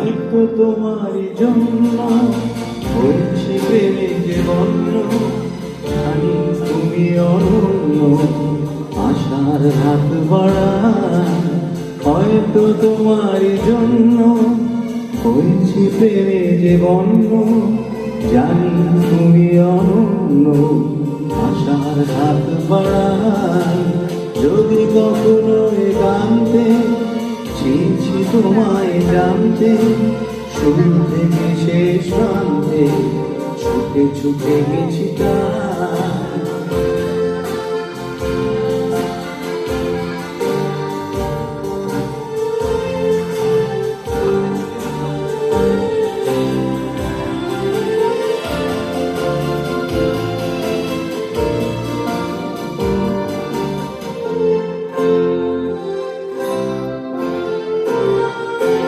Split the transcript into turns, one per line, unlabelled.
হয়তো তোমারই জন্য হয়েছে প্রেমে যে বন্য, জানি তুমি অনন্য, আশার হাত বাড়ায়। হয়তো তোমারই জন্য হয়েছে প্রেমে যে বন্য, জানি তুমি অনন্য, আশার হাত বাড়ায়। যদি কখনো একান্তে চেয়েছি তোমায় জানতে, শুরু থেকে শেষ প্রান্তে ছুটে ছুটে গেছি তাই।